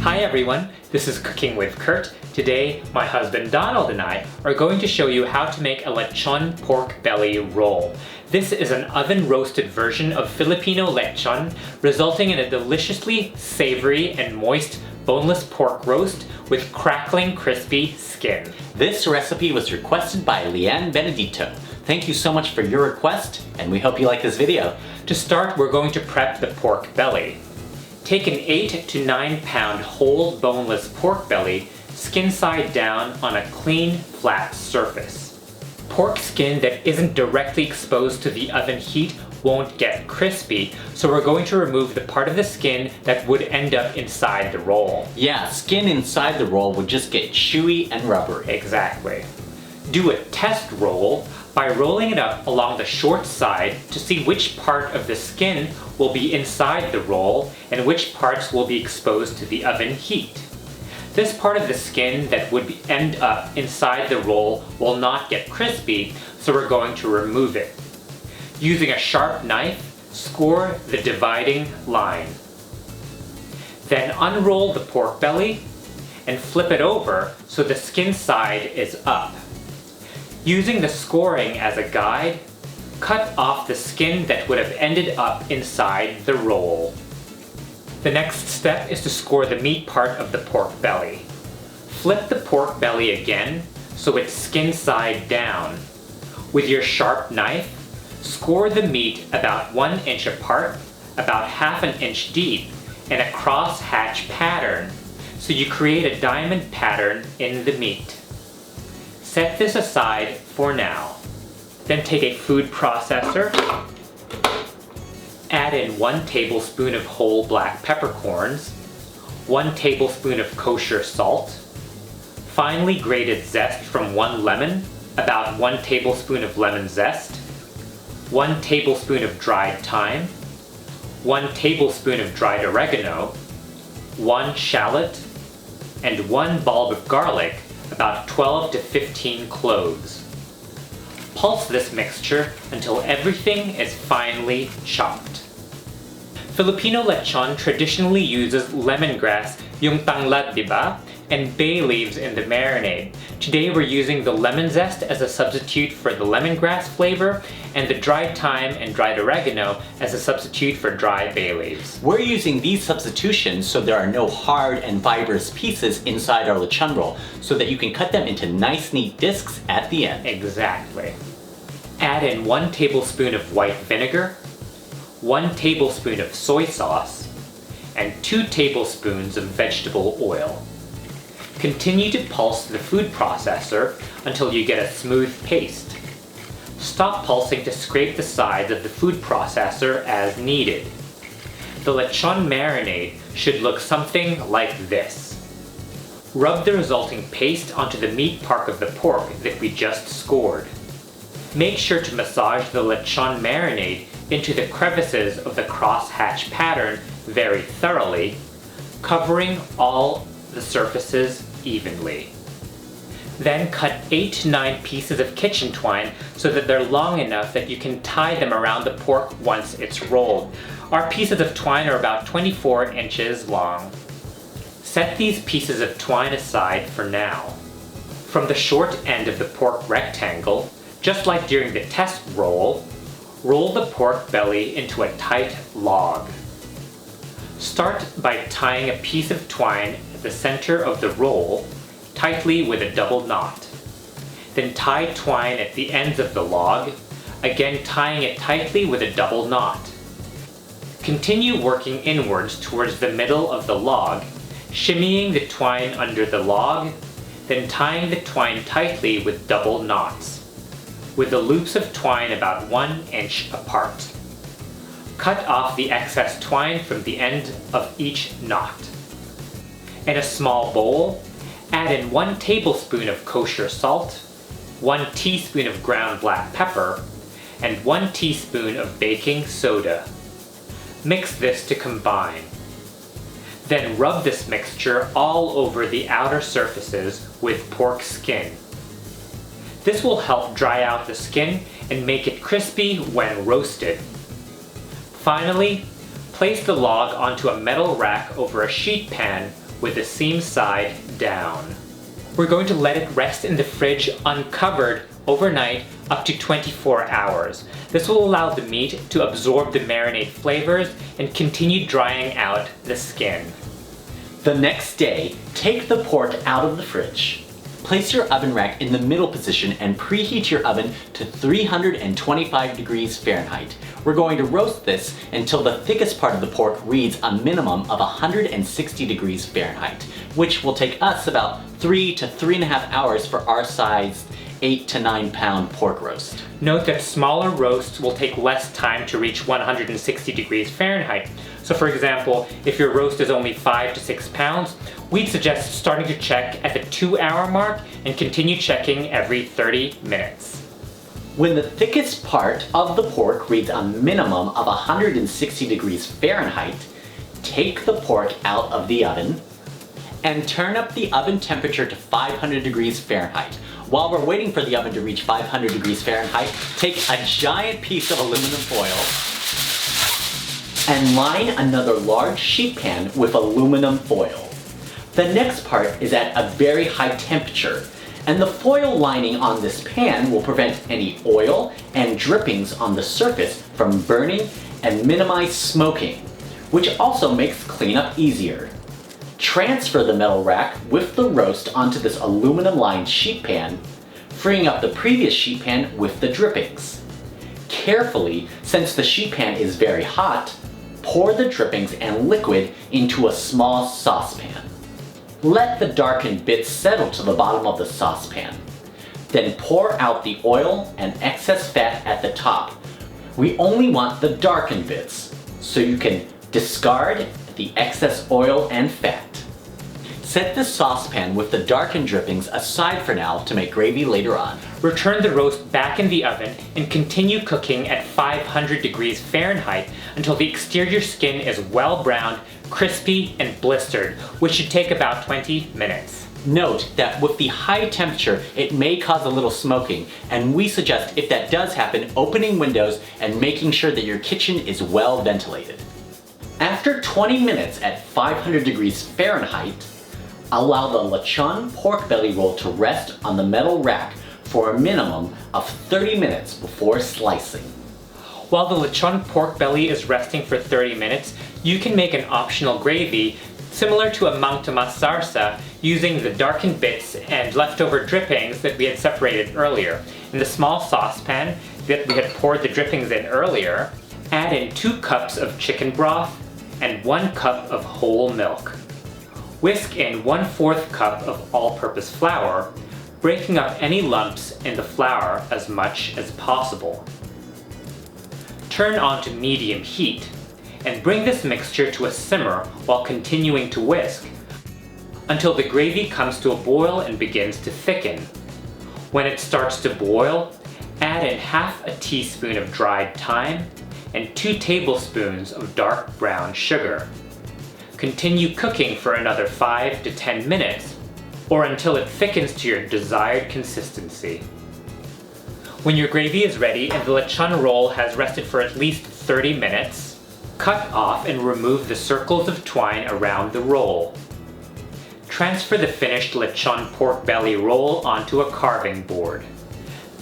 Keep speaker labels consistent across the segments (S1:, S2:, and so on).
S1: Hi everyone, this is Cooking with Kurt. Today, my husband Donald and I are going to show you how to make a lechon pork belly roll. This is an oven-roasted version of Filipino lechon, resulting in a deliciously savory and moist boneless pork roast with crackling crispy skin.
S2: This recipe was requested by Leanne Benedito. Thank you so much for your request, and we hope you like this video.
S1: To start, we're going to prep the pork belly. Take an 8 to 9 pound whole boneless pork belly, skin side down on a clean, flat surface. Pork skin that isn't directly exposed to the oven heat won't get crispy, so we're going to remove the part of the skin that would end up inside the roll.
S2: Yeah, skin inside the roll would just get chewy and rubbery.
S1: Exactly. Do a test roll by rolling it up along the short side to see which part of the skin will be inside the roll and which parts will be exposed to the oven heat. This part of the skin that would end up inside the roll will not get crispy, so we're going to remove it. Using a sharp knife, score the dividing line. Then unroll the pork belly and flip it over so the skin side is up. Using the scoring as a guide, cut off the skin that would have ended up inside the roll. The next step is to score the meat part of the pork belly. Flip the pork belly again so it's skin side down. With your sharp knife, score the meat about 1 inch apart, about ½ an inch deep, in a cross-hatch pattern, so you create a diamond pattern in the meat. Set this aside for now. Then take a food processor, add in 1 tablespoon of whole black peppercorns, 1 tablespoon of kosher salt, finely grated zest from 1 lemon, about 1 tablespoon of lemon zest, 1 tablespoon of dried thyme, 1 tablespoon of dried oregano, 1 shallot, and 1 bulb of garlic, about 12 to 15 cloves. Pulse this mixture until everything is finely chopped. Filipino lechon traditionally uses lemongrass, yung tanglad, diba? And bay leaves in the marinade. Today we're using the lemon zest as a substitute for the lemongrass flavor, and the dried thyme and dried oregano as a substitute for dry bay leaves.
S2: We're using these substitutions so there are no hard and fibrous pieces inside our lechon roll, so that you can cut them into nice neat discs at the end.
S1: Exactly. Add in 1 tablespoon of white vinegar, 1 tablespoon of soy sauce, and 2 tablespoons of vegetable oil. Continue to pulse the food processor until you get a smooth paste. Stop pulsing to scrape the sides of the food processor as needed. The lechon marinade should look something like this. Rub the resulting paste onto the meat part of the pork that we just scored. Make sure to massage the lechon marinade into the crevices of the cross-hatch pattern very thoroughly, covering all the surfaces evenly. Then cut 8 to 9 pieces of kitchen twine so that they're long enough that you can tie them around the pork once it's rolled. Our pieces of twine are about 24 inches long. Set these pieces of twine aside for now. From the short end of the pork rectangle, just like during the test roll, roll the pork belly into a tight log. Start by tying a piece of twine at the center of the roll tightly with a double knot. Then tie twine at the ends of the log, again tying it tightly with a double knot. Continue working inwards towards the middle of the log, shimmying the twine under the log, then tying the twine tightly with double knots, with the loops of twine about 1 inch apart. Cut off the excess twine from the end of each knot. In a small bowl, add in 1 tablespoon of kosher salt, 1 teaspoon of ground black pepper, and 1 teaspoon of baking soda. Mix this to combine. Then rub this mixture all over the outer surfaces with pork skin. This will help dry out the skin and make it crispy when roasted. Finally, place the log onto a metal rack over a sheet pan with the seam side down. We're going to let it rest in the fridge uncovered overnight up to 24 hours. This will allow the meat to absorb the marinade flavors and continue drying out the skin.
S2: The next day, take the pork out of the fridge. Place your oven rack in the middle position and preheat your oven to 325 degrees Fahrenheit. We're going to roast this until the thickest part of the pork reads a minimum of 160 degrees Fahrenheit, which will take us about 3 to 3.5 hours for our size 8 to 9 pound pork roast.
S1: Note that smaller roasts will take less time to reach 160 degrees Fahrenheit. So for example, if your roast is only 5 to 6 pounds, we'd suggest starting to check at the 2-hour mark and continue checking every 30 minutes.
S2: When the thickest part of the pork reads a minimum of 160 degrees Fahrenheit, take the pork out of the oven and turn up the oven temperature to 500 degrees Fahrenheit. While we're waiting for the oven to reach 500 degrees Fahrenheit, take a giant piece of aluminum foil and line another large sheet pan with aluminum foil. The next part is at a very high temperature, and the foil lining on this pan will prevent any oil and drippings on the surface from burning and minimize smoking, which also makes cleanup easier. Transfer the metal rack with the roast onto this aluminum lined sheet pan, freeing up the previous sheet pan with the drippings. Carefully, since the sheet pan is very hot, pour the drippings and liquid into a small saucepan. Let the darkened bits settle to the bottom of the saucepan. Then pour out the oil and excess fat at the top. We only want the darkened bits, so you can discard the excess oil and fat. Set the saucepan with the darkened drippings aside for now to make gravy later on.
S1: Return the roast back in the oven and continue cooking at 500 degrees Fahrenheit until the exterior skin is well browned, crispy, and blistered, which should take about 20 minutes.
S2: Note that with the high temperature, it may cause a little smoking, and we suggest if that does happen, opening windows and making sure that your kitchen is well ventilated. After 20 minutes at 500 degrees Fahrenheit, allow the lechon pork belly roll to rest on the metal rack for a minimum of 30 minutes before slicing.
S1: While the lechon pork belly is resting for 30 minutes, you can make an optional gravy similar to a Mang Tomas sarsa using the darkened bits and leftover drippings that we had separated earlier. In the small saucepan that we had poured the drippings in earlier, add in 2 cups of chicken broth and 1 cup of whole milk. Whisk in 1/4 cup of all-purpose flour, breaking up any lumps in the flour as much as possible. Turn on to medium heat and bring this mixture to a simmer while continuing to whisk until the gravy comes to a boil and begins to thicken. When it starts to boil, add in 1/2 teaspoon of dried thyme and 2 tablespoons of dark brown sugar. Continue cooking for another 5 to 10 minutes or until it thickens to your desired consistency. When your gravy is ready and the lechon roll has rested for at least 30 minutes, cut off and remove the circles of twine around the roll. Transfer the finished lechon pork belly roll onto a carving board.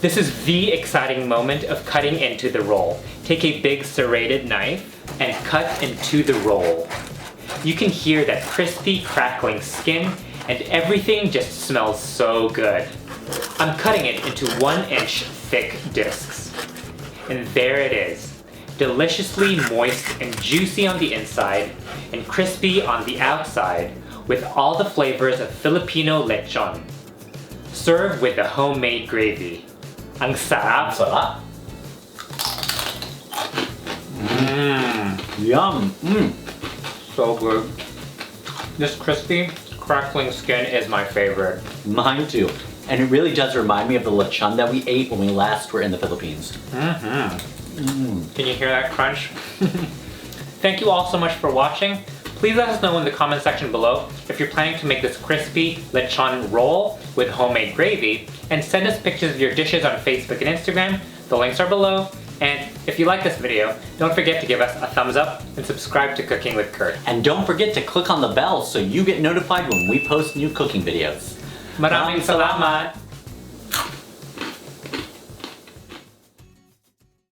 S1: This is the exciting moment of cutting into the roll. Take a big serrated knife and cut into the roll. You can hear that crispy, crackling skin, and everything just smells so good. I'm cutting it into 1-inch thick discs. And there it is, deliciously moist and juicy on the inside, and crispy on the outside, with all the flavors of Filipino lechon. Serve with the homemade gravy. Ang sarap!
S2: Sarap! Yum!
S1: So good. This crispy, crackling skin is my favorite.
S2: Mine too. And it really does remind me of the lechon that we ate when we last were in the Philippines.
S1: Can you hear that crunch? Thank you all so much for watching. Please let us know in the comment section below if you're planning to make this crispy lechon roll with homemade gravy, and send us pictures of your dishes on Facebook and Instagram. The links are below, and If you like this video, don't forget to give us a thumbs up and subscribe to Cooking with Kurt.
S2: And don't forget to click on the bell so you get notified when we post new cooking videos.
S1: Maraming salamat!